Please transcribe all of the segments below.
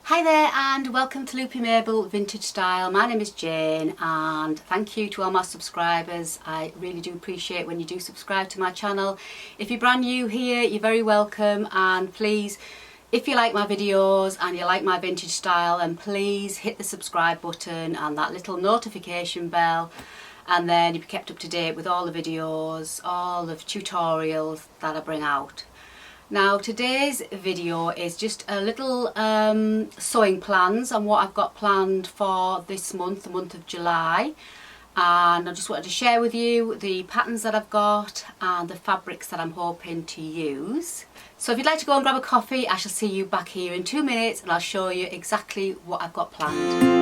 Hi there and welcome to Loopy Mabel Vintage Style. My name is Jane and thank you to all my subscribers. I really do appreciate when you do subscribe to my channel. If you're brand new here, you're very welcome, and please, if you like my videos and you like my vintage style, then please hit the subscribe button and that little notification bell, and then you'll be kept up to date with all the videos, all the tutorials that I bring out. Now today's video is just a little sewing plans on what I've got planned for this month, the month of July, and I just wanted to share with you the patterns that I've got and the fabrics that I'm hoping to use. So if you'd like to go and grab a coffee, I shall see you back here in 2 minutes and I'll show you exactly what I've got planned.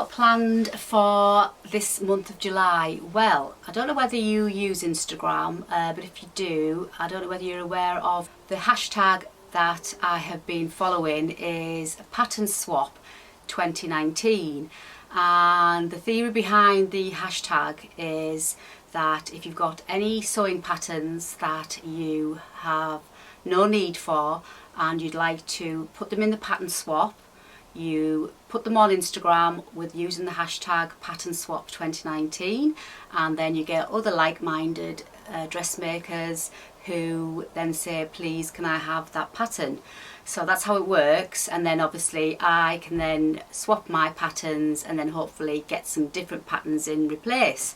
Planned for this month of July? Well, I don't know whether you use Instagram, but if you do, I don't know whether you're aware of the hashtag that I have been following is Pattern Swap 2019, and the theory behind the hashtag is that if you've got any sewing patterns that you have no need for and you'd like to put them in the pattern swap, you put them on Instagram with using the hashtag Pattern Swap 2019, and then you get other like-minded dressmakers who then say, please can I have that pattern. So that's how it works, and then obviously I can then swap my patterns and then hopefully get some different patterns in replace.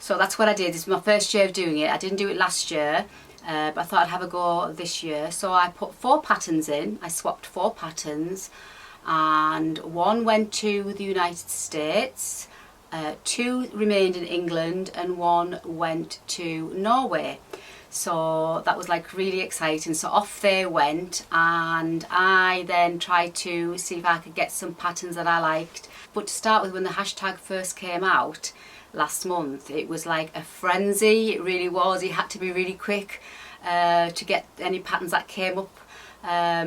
So that's what I did. This is my first year of doing it. I didn't do it last year, but I thought I'd have a go this year. So I put 4 patterns in. I swapped 4 patterns, and 1 went to the United States, 2 remained in England, and 1 went to Norway. So that was like really exciting. So off they went, and I then tried to see if I could get some patterns that I liked. But to start with, when the hashtag first came out last month, it was like a frenzy. It really was. You had to be really quick to get any patterns that came up,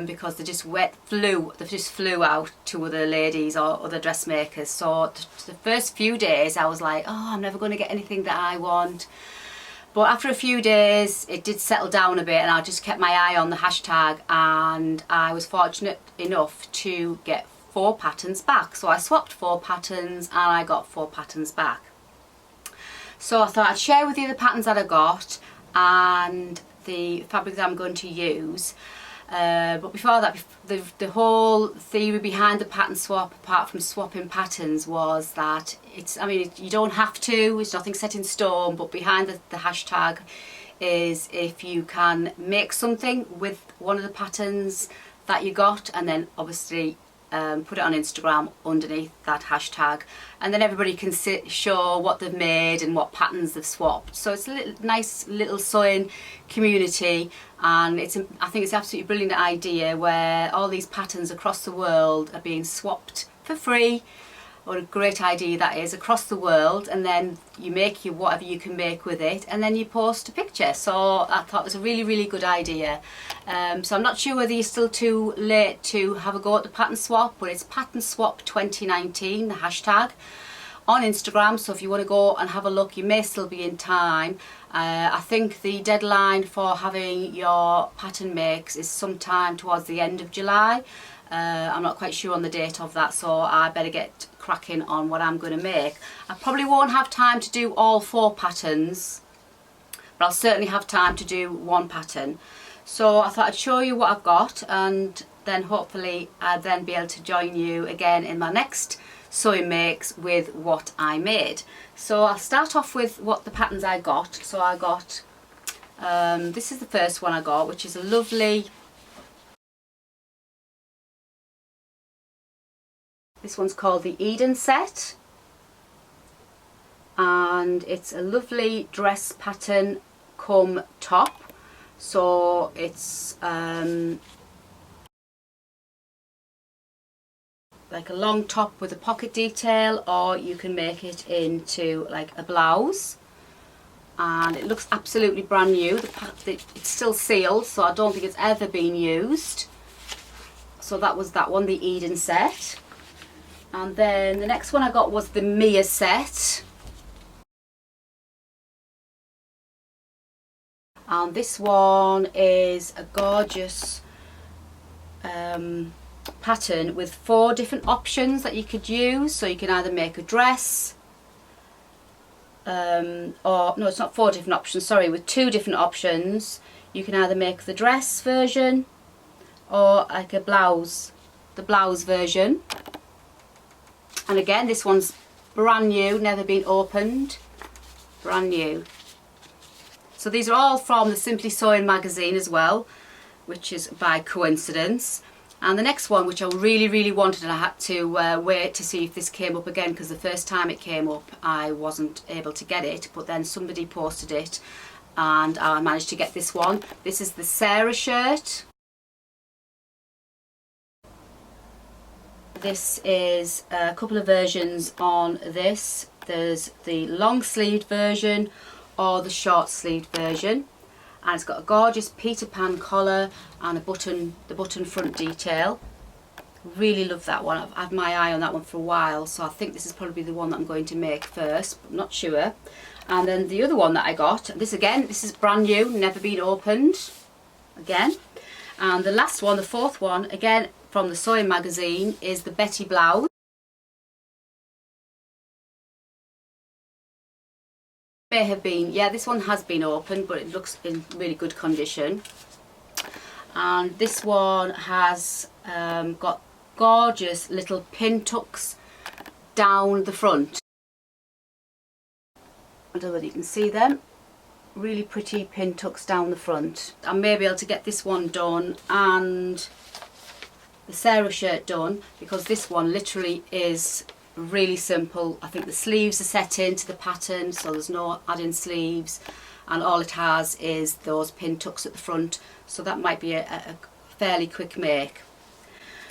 because they just flew out to other ladies or other dressmakers. So the first few days I was like, oh, I'm never going to get anything that I want. But after a few days it did settle down a bit, and I just kept my eye on the hashtag, and I was fortunate enough to get 4 patterns back. So I swapped 4 patterns and I got 4 patterns back. So I thought I'd share with you the patterns that I got and the fabric that I'm going to use. But before that, the whole theory behind the pattern swap, apart from swapping patterns, was that you don't have to, it's nothing set in stone, but behind the hashtag is if you can make something with one of the patterns that you got, and then obviously put it on Instagram underneath that hashtag, and then everybody can show what they've made and what patterns they've swapped. So it's a nice little sewing community, and I think it's an absolutely brilliant idea where all these patterns across the world are being swapped for free. What a great idea that is, across the world, and then you make whatever you can make with it, and then you post a picture. So I thought it was a really good idea. So I'm not sure whether you're still too late to have a go at the pattern swap, but it's Pattern Swap 2019, the hashtag, on Instagram. So if you want to go and have a look, you may still be in time. I think the deadline for having your pattern makes is sometime towards the end of July. I'm not quite sure on the date of that, so I better get cracking on what I'm going to make. I probably won't have time to do all 4 patterns, but I'll certainly have time to do 1 pattern. So I thought I'd show you what I've got, and then hopefully I'll then be able to join you again in my next sewing makes with what I made. So I'll start off with what the patterns I got. So I got, this is the first one I got, which is a lovely, this one's called the Eden set, and it's a lovely dress pattern come top. So it's like a long top with a pocket detail, or you can make it into like a blouse. And it looks absolutely brand new. It's still sealed, so I don't think it's ever been used. So that was that one, the Eden set. And then the next one I got was the Mia set. And this one is a gorgeous pattern with 4 different options that you could use. So you can either make a dress, or no, it's not 4 different options, sorry, with 2 different options. You can either make the dress version or like a blouse, the blouse version. And again, this one's brand new, never been opened, brand new. So these are all from the Simply Sewing magazine as well, which is by coincidence. And the next one, which I really wanted, and I had to wait to see if this came up again, because the first time it came up I wasn't able to get it, but then somebody posted it and I managed to get this one. This is the Sarah shirt. This is a couple of versions on this. There's the long sleeved version or the short sleeved version, and it's got a gorgeous Peter Pan collar and a button, the button front detail. Really love that one. I've had my eye on that one for a while, so I think this is probably the one that I'm going to make first, but I'm not sure. And then the other one that I got, this is brand new, never been opened again. And the last one, the 4th one, again from the Sewing magazine, is the Betty blouse. May have been, yeah, this one has been opened, but it looks in really good condition. And this one has got gorgeous little pin tucks down the front. I don't know whether you can see them. Really pretty pin tucks down the front. I may be able to get this one done and the Sarah shirt done, because this one literally is really simple. I think the sleeves are set into the pattern, so there's no add-in sleeves, and all it has is those pin tucks at the front, so that might be a fairly quick make.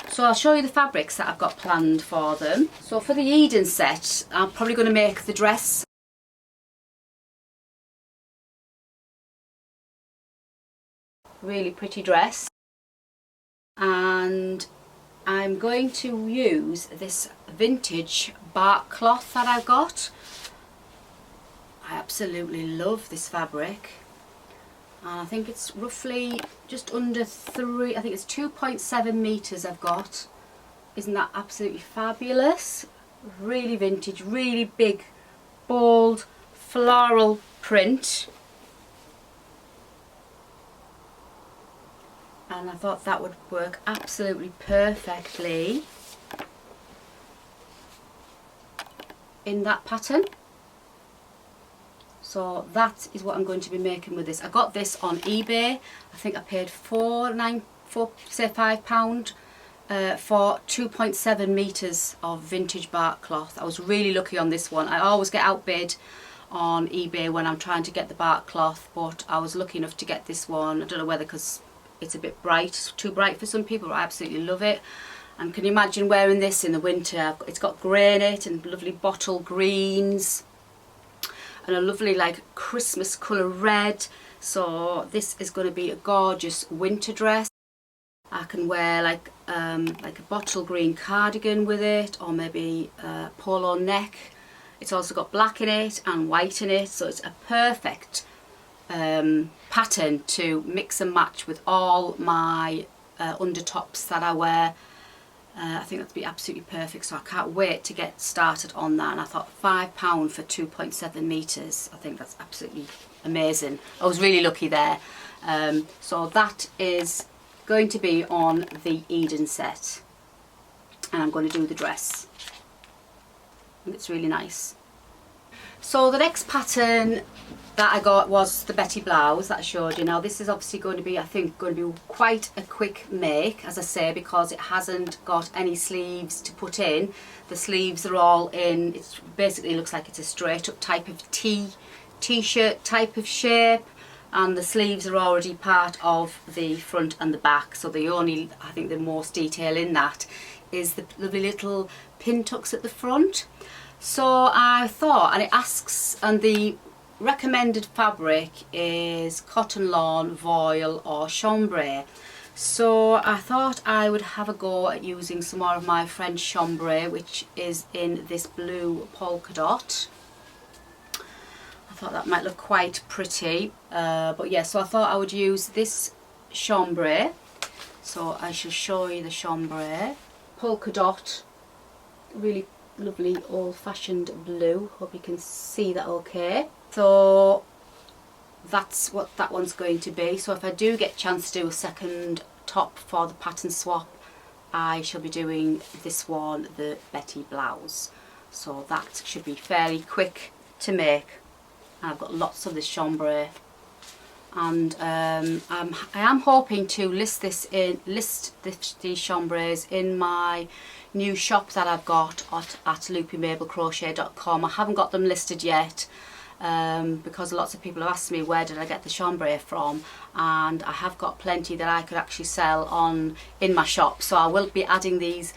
So I'll show you the fabrics that I've got planned for them. So for the Eden set, I'm probably going to make the dress. Really pretty dress. And I'm going to use this vintage bark cloth that I've got. I absolutely love this fabric, and I think it's roughly just under 3, I think it's 2.7 meters I've got. Isn't that absolutely fabulous? Really vintage, really big, bold, floral print. And I thought that would work absolutely perfectly in that pattern. So that is what I'm going to be making with this. I got this on eBay. I think I paid £5 for 2.7 meters of vintage bark cloth. I was really lucky on this one. I always get outbid on eBay when I'm trying to get the bark cloth, but I was lucky enough to get this one. I don't know whether because it's a bit bright, too bright for some people, but I absolutely love it. And can you imagine wearing this in the winter? It's got grey in it and lovely bottle greens and a lovely like Christmas colour red. So this is going to be a gorgeous winter dress. I can wear like a bottle green cardigan with it, or maybe a polo neck. It's also got black in it and white in it, so it's a perfect pattern to mix and match with all my undertops that I wear. I think that'd be absolutely perfect, so I can't wait to get started on that. And I thought £5 for 2.7 meters, I think that's absolutely amazing. I was really lucky there. So that is going to be on the Eden set, and I'm going to do the dress, and it's really nice. So the next pattern that I got was the Betty blouse that I showed you. Now this is obviously going to be, I think, going to be quite a quick make, as I say, because it hasn't got any sleeves to put in. The sleeves are all in, it basically looks like it's a straight up type of t-shirt type of shape, and the sleeves are already part of the front and the back. So the only, I think the most detail in that is the lovely little pin tucks at the front. So I thought, and it asks, and the recommended fabric is cotton lawn, voile or chambray. So I thought I would have a go at using some more of my French chambray, which is in this blue polka dot. I thought that might look quite pretty, but yeah, so I thought I would use this chambray. So I shall show you the chambray. Polka dot, really lovely old-fashioned blue. Hope you can see that okay. So that's what that one's going to be. So if I do get a chance to do a second top for the pattern swap, I shall be doing this one, the Betty blouse. So that should be fairly quick to make. I've got lots of this chambray, and I am hoping to list these chambrays in my new shop that I've got at loopymabelcrochet.com. I haven't got them listed yet because lots of people have asked me where did I get the chambray from, and I have got plenty that I could actually sell in my shop. So I will be adding these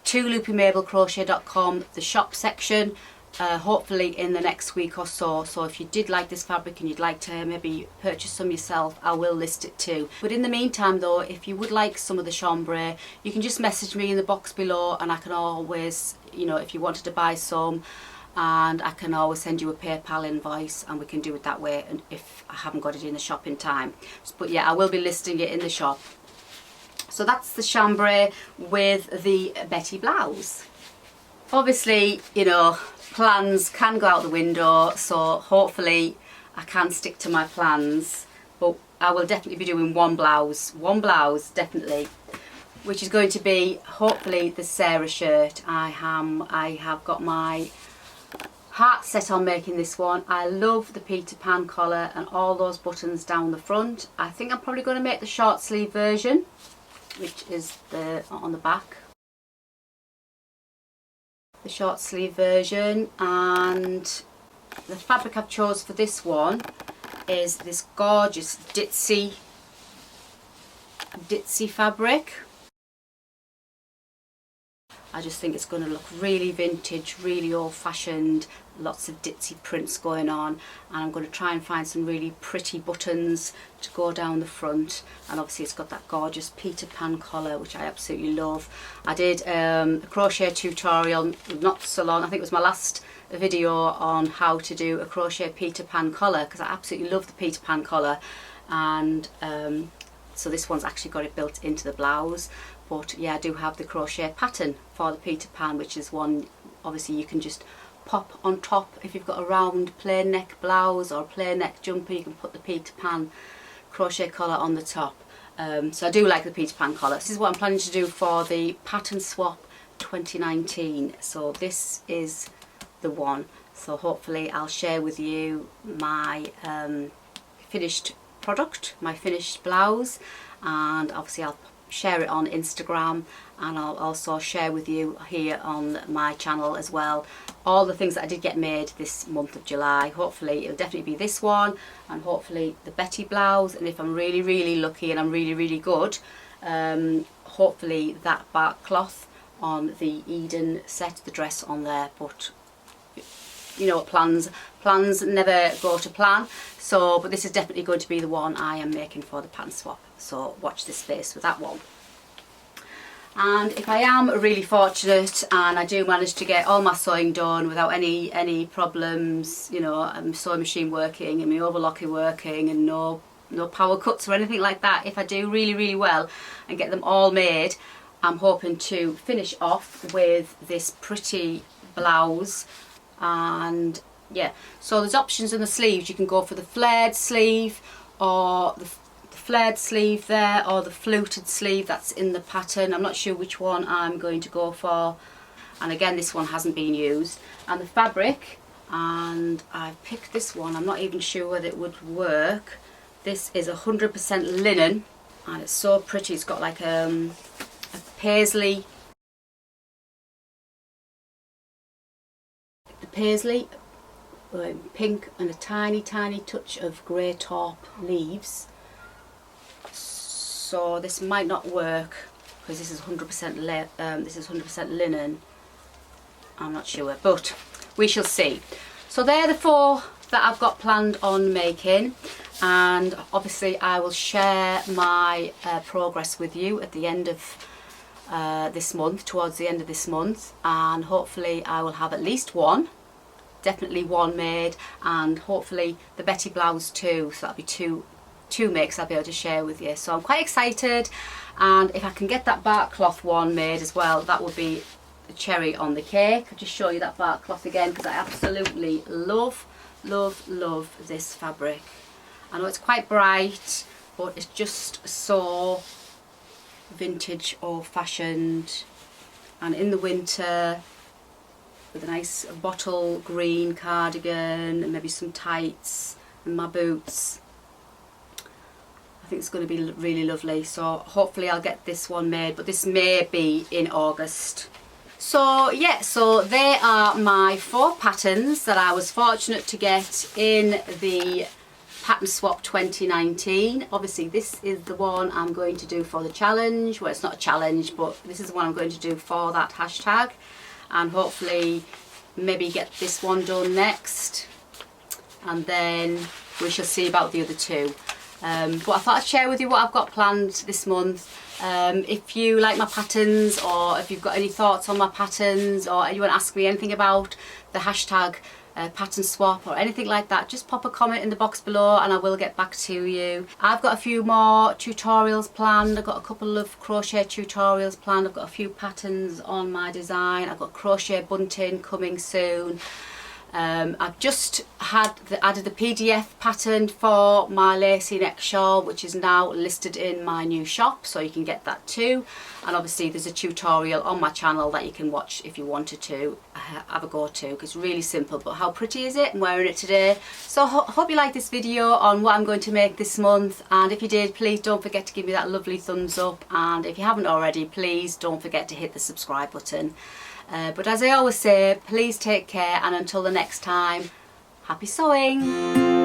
to loopymabelcrochet.com, the shop section, hopefully in the next week or so. So if you did like this fabric and you'd like to maybe purchase some yourself, I will list it too. But in the meantime though, if you would like some of the chambray, you can just message me in the box below, and I can always, you know, if you wanted to buy some, and I can always send you a PayPal invoice and we can do it that way, and if I haven't got it in the shop in time. But yeah, I will be listing it in the shop. So that's the chambray with the Betty blouse. Obviously, you know, plans can go out the window, so hopefully I can stick to my plans, but I will definitely be doing one blouse definitely, which is going to be hopefully the Sarah shirt. I have got my heart set on making this one. I love the Peter Pan collar and all those buttons down the front. I think I'm probably going to make the short sleeve version, which is on the back. The short sleeve version, and the fabric I've chose for this one is this gorgeous ditzy fabric. I just think it's going to look really vintage, really old-fashioned, lots of ditzy prints going on, and I'm going to try and find some really pretty buttons to go down the front, and obviously it's got that gorgeous Peter Pan collar, which I absolutely love. I did a crochet tutorial not so long, I think it was my last video, on how to do a crochet Peter Pan collar, because I absolutely love the Peter Pan collar, and so this one's actually got it built into the blouse. But yeah, I do have the crochet pattern for the Peter Pan, which is one obviously you can just pop on top. If you've got a round plain neck blouse or a plain neck jumper, you can put the Peter Pan crochet collar on the top. So I do like the Peter Pan collar. This is what I'm planning to do for the pattern swap 2019. So this is the one. So hopefully I'll share with you my finished product, my finished blouse, and obviously I'll share it on Instagram, and I'll also share with you here on my channel as well all the things that I did get made this month of July. Hopefully it'll definitely be this one, and hopefully the Betty blouse, and if I'm really lucky and I'm really good, hopefully that bark cloth on the Eden set, the dress on there. But you know what, plans never go to plan. So but this is definitely going to be the one I am making for the pattern swap, so watch this space with that one. And if I am really fortunate and I do manage to get all my sewing done without any problems, you know, my sewing machine working and my overlocking working and no power cuts or anything like that, if I do really well and get them all made, I'm hoping to finish off with this pretty blouse. And yeah, so there's options in the sleeves. You can go for the flared sleeve, or the flared sleeve there, or the fluted sleeve that's in the pattern. I'm not sure which one I'm going to go for, and again this one hasn't been used. And the fabric, and I've picked this one, I'm not even sure whether it would work. This is 100% linen, and it's so pretty. It's got like a paisley pink and a tiny touch of grey top leaves. So this might not work because this is 100% linen. I'm not sure, but we shall see. So they're the 4 that I've got planned on making, and obviously I will share my progress with you at the end of this month, towards the end of this month, and hopefully I will have at least one, definitely one made, and hopefully the Betty blouse too, so that'll be two makes I'll be able to share with you. So I'm quite excited, and if I can get that bark cloth one made as well, that would be the cherry on the cake. I'll just show you that bark cloth again, because I absolutely love this fabric. I know it's quite bright, but it's just so vintage, old-fashioned, and in the winter with a nice bottle green cardigan and maybe some tights and my boots. I think it's going to be really lovely. So hopefully I'll get this one made, but this may be in August. So yeah, so they are my 4 patterns that I was fortunate to get in the Pattern Swap 2019. Obviously this is the one I'm going to do for the challenge. Well, it's not a challenge, but this is the one I'm going to do for that hashtag, and hopefully maybe get this one done next, and then we shall see about the other 2. But I thought I'd share with you what I've got planned this month. If you like my patterns, or if you've got any thoughts on my patterns, or you want to ask me anything about the hashtag pattern swap or anything like that, just pop a comment in the box below and I will get back to you. I've got a few more tutorials planned. I've got a couple of crochet tutorials planned. I've got a few patterns on my design. I've got crochet bunting coming soon. I've just added the PDF pattern for my lacy neck shawl, which is now listed in my new shop, so you can get that too. And obviously there's a tutorial on my channel that you can watch if you wanted to have a go to, because it's really simple. But how pretty is it? I'm wearing it today. So hope you like this video on what I'm going to make this month, and if you did, please don't forget to give me that lovely thumbs up, and if you haven't already, please don't forget to hit the subscribe button. But as I always say, please take care, and until the next time, happy sewing!